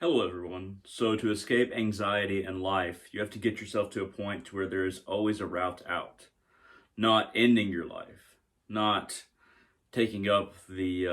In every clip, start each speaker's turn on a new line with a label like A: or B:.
A: Hello everyone. So to escape anxiety in life, you have to get yourself to a point to where there is always a route out. Not ending your life, not taking up the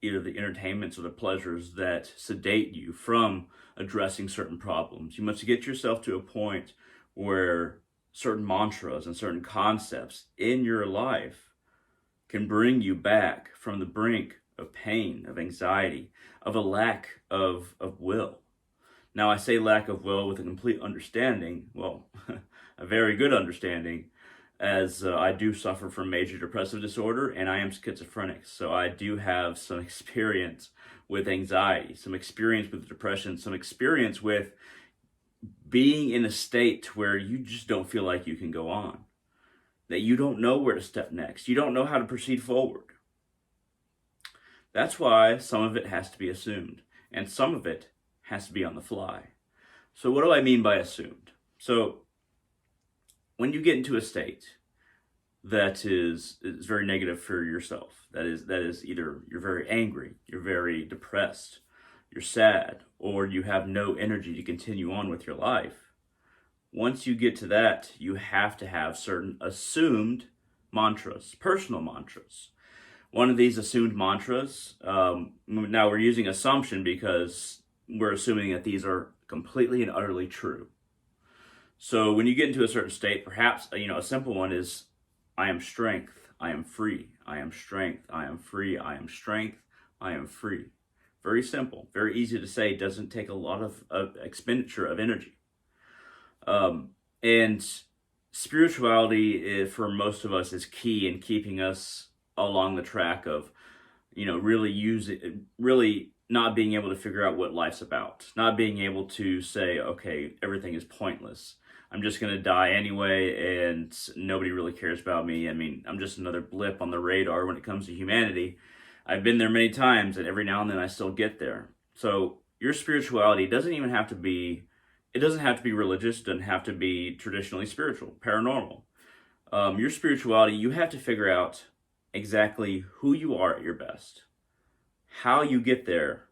A: either the entertainments or the pleasures that sedate you from addressing certain problems. You must get yourself to a point where certain mantras and certain concepts in your life can bring you back from the brink of pain, of anxiety, of a lack of will. Now, I say lack of will with a complete understanding, well, a very good understanding, as I do suffer from major depressive disorder and I am schizophrenic. So I do have some experience with anxiety, some experience with depression, some experience with being in a state where you just don't feel like you can go on, that you don't know where to step next, you don't know how to proceed forward. That's why some of it has to be assumed, and some of it has to be on the fly. So what do I mean by assumed? So when you get into a state that is very negative for yourself, that is either you're very angry, you're very depressed, you're sad, or you have no energy to continue on with your life. Once you get to that, you have to have certain assumed mantras, personal mantras. One of these assumed mantras, now we're using assumption because we're assuming that these are completely and utterly true. So when you get into a certain state, perhaps, a simple one is, I am strength, I am free, I am strength, I am free, I am strength, I am free. Very simple, very easy to say, doesn't take a lot of expenditure of energy. And spirituality, for most of us, is key in keeping us along the track of, really not being able to figure out what life's about, not being able to say, okay, everything is pointless. I'm just going to die anyway, and nobody really cares about me. I mean, I'm just another blip on the radar when it comes to humanity. I've been there many times, and every now and then I still get there. So your spirituality doesn't even have to be, it doesn't have to be religious, doesn't have to be traditionally spiritual, paranormal. Your spirituality, you have to figure out exactly who you are at your best, how you get there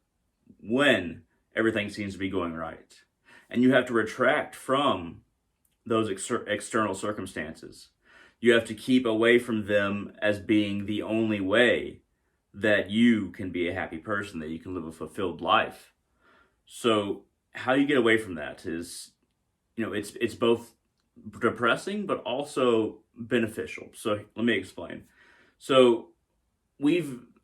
A: when everything seems to be going right. And you have to retract from those external circumstances. You have to keep away from them as being the only way that you can be a happy person, that you can live a fulfilled life. So how you get away from that is, it's both depressing but also beneficial. So let me explain. So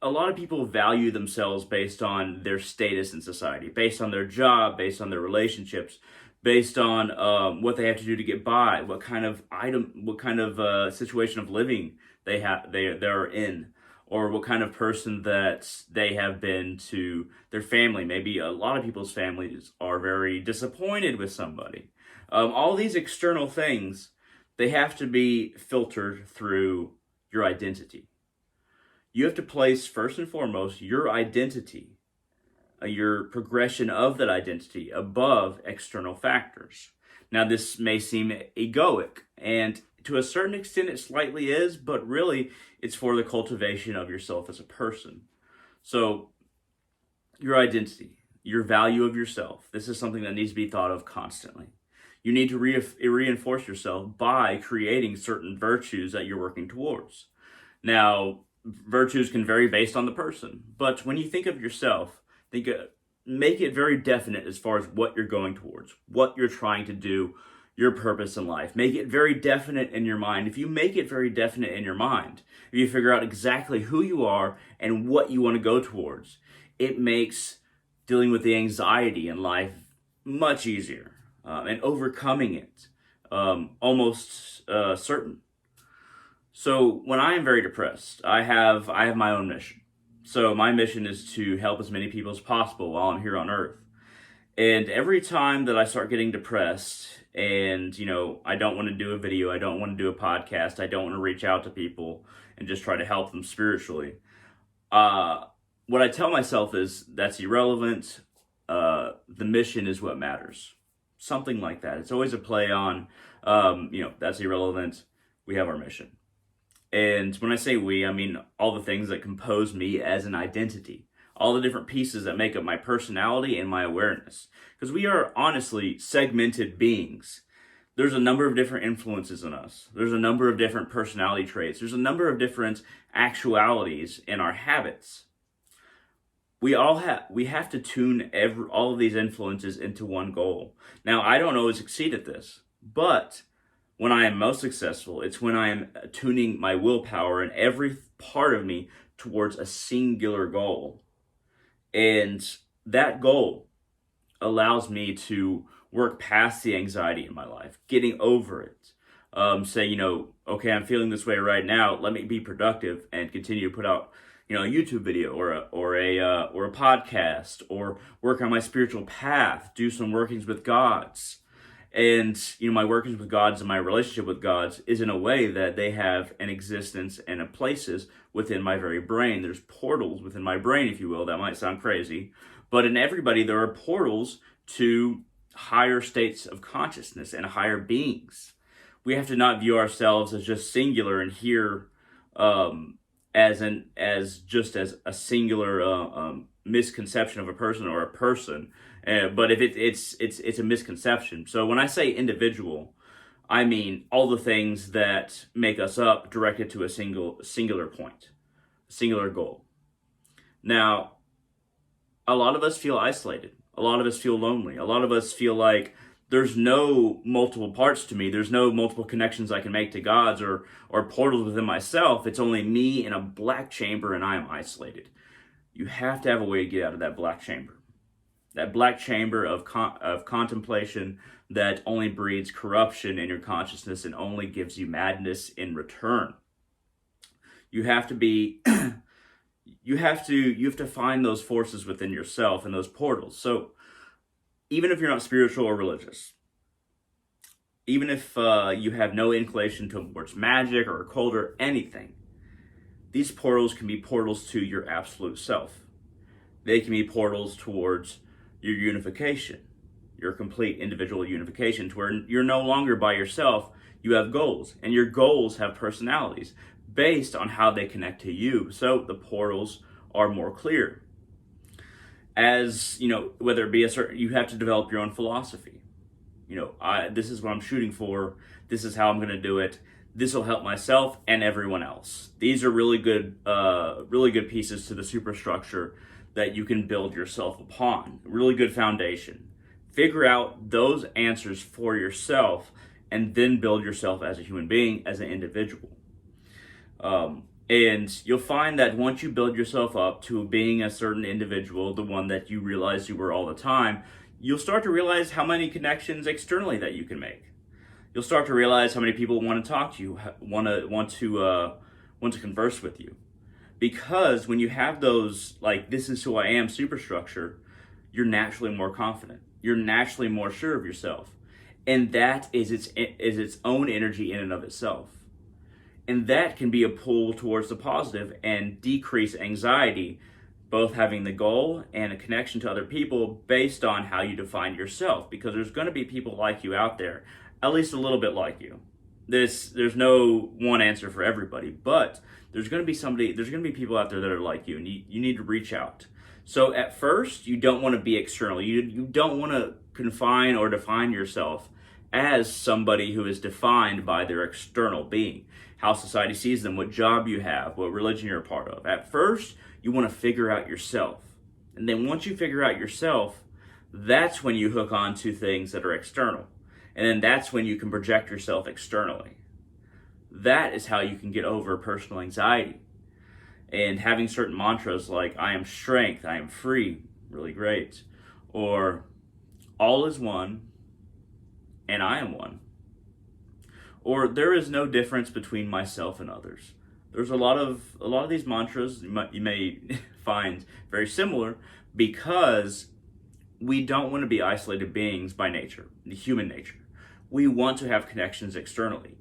A: a lot of people value themselves based on their status in society, based on their job, based on their relationships, based on what they have to do to get by, what kind of situation of living they're in, or what kind of person that they have been to their family. Maybe a lot of people's families are very disappointed with somebody. All these external things, they have to be filtered through your identity. You have to place first and foremost your identity, your progression of that identity above external factors. Now, this may seem egoic, and to a certain extent it slightly is, but really it's for the cultivation of yourself as a person. So your identity, your value of yourself, this is something that needs to be thought of constantly. You need to reinforce yourself by creating certain virtues that you're working towards. Now, virtues can vary based on the person, but when you think of yourself, make it very definite as far as what you're going towards, what you're trying to do, your purpose in life. Make it very definite in your mind. If you make it very definite in your mind, if you figure out exactly who you are and what you want to go towards, it makes dealing with the anxiety in life much easier, and overcoming it almost certain. So when I am very depressed, I have my own mission. So my mission is to help as many people as possible while I'm here on Earth. And every time that I start getting depressed and, I don't want to do a video, I don't want to do a podcast, I don't want to reach out to people and just try to help them spiritually, what I tell myself is that's irrelevant. The mission is what matters. Something like that. It's always a play on, that's irrelevant. We have our mission. And when I say we, I mean all the things that compose me as an identity, all the different pieces that make up my personality and my awareness. Because we are honestly segmented beings. There's a number of different influences in us. There's a number of different personality traits. There's a number of different actualities in our habits. We have to tune all of these influences into one goal. Now, I don't always succeed at this, but when I am most successful, it's when I am tuning my willpower and every part of me towards a singular goal. And that goal allows me to work past the anxiety in my life, getting over it. Say, okay, I'm feeling this way right now. Let me be productive and continue to put out, a YouTube video or a podcast, or work on my spiritual path, do some workings with gods. And, my workings with gods and my relationship with gods is in a way that they have an existence and a places within my very brain. There's portals within my brain, if you will. That might sound crazy. But in everybody, there are portals to higher states of consciousness and higher beings. We have to not view ourselves as just singular and here as just a singular misconception of a person or a person. But if it's a misconception. So when I say individual, I mean all the things that make us up directed to a singular point, a singular goal. Now, a lot of us feel isolated. A lot of us feel lonely. A lot of us feel like there's no multiple parts to me. There's no multiple connections I can make to gods or portals within myself. It's only me in a black chamber and I am isolated. You have to have a way to get out of that black chamber. That black chamber of contemplation that only breeds corruption in your consciousness and only gives you madness in return. You have to find those forces within yourself and those portals. So even if you're not spiritual or religious, even if you have no inclination towards magic or occult or anything, these portals can be portals to your absolute self. They can be portals towards your unification, your complete individual unification, to where you're no longer by yourself. You have goals, and your goals have personalities based on how they connect to you. So the portals are more clear. As whether it be you have to develop your own philosophy. This is what I'm shooting for. This is how I'm going to do it. This will help myself and everyone else. These are really good pieces to the superstructure that you can build yourself upon. Really good foundation. Figure out those answers for yourself and then build yourself as a human being, as an individual. And you'll find that once you build yourself up to being a certain individual, the one that you realized you were all the time, you'll start to realize how many connections externally that you can make. You'll start to realize how many people want to talk to you, want to converse with you. Because when you have those, this is who I am superstructure, you're naturally more confident. You're naturally more sure of yourself. And that is its own energy in and of itself. And that can be a pull towards the positive and decrease anxiety, both having the goal and a connection to other people based on how you define yourself. Because there's going to be people like you out there, at least a little bit like you. There's no one answer for everybody, but there's going to be people out there that are like you, and you need to reach out. So at first, you don't want to be external. You don't want to confine or define yourself as somebody who is defined by their external being, how society sees them, what job you have, what religion you're a part of. At first, you want to figure out yourself. And then once you figure out yourself, that's when you hook on to things that are external. And then that's when you can project yourself externally. That is how you can get over personal anxiety. And having certain mantras like, I am strength, I am free, really great. Or, all is one, and I am one. Or, there is no difference between myself and others. There's a lot of these mantras you may find very similar, because we don't want to be isolated beings by nature, the human nature. We want to have connections externally.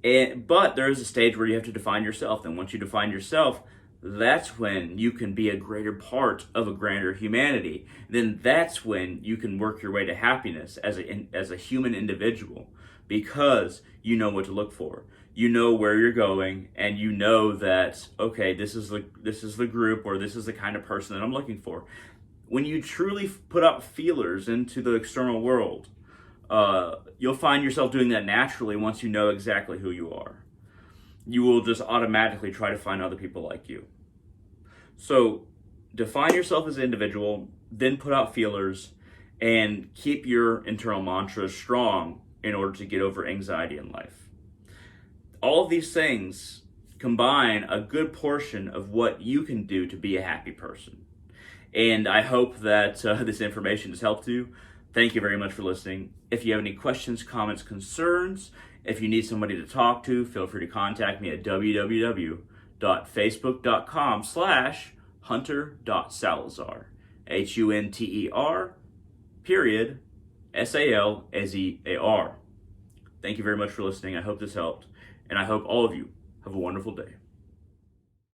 A: But there is a stage where you have to define yourself. And once you define yourself, that's when you can be a greater part of a grander humanity. Then that's when you can work your way to happiness as a human individual, because you know what to look for. you know where you're going, and you know that, okay, this is the group, or this is the kind of person that I'm looking for. When you truly put out feelers into the external world, you'll find yourself doing that naturally once you know exactly who you are. You will just automatically try to find other people like you. So define yourself as an individual, then put out feelers, and keep your internal mantras strong in order to get over anxiety in life. All of these things combine a good portion of what you can do to be a happy person. And I hope that this information has helped you. Thank you very much for listening. If you have any questions, comments, concerns, if you need somebody to talk to, feel free to contact me at www.facebook.com/hunter.salazar. HUNTER.SALAZAR. Thank you very much for listening. I hope this helped, and I hope all of you have a wonderful day.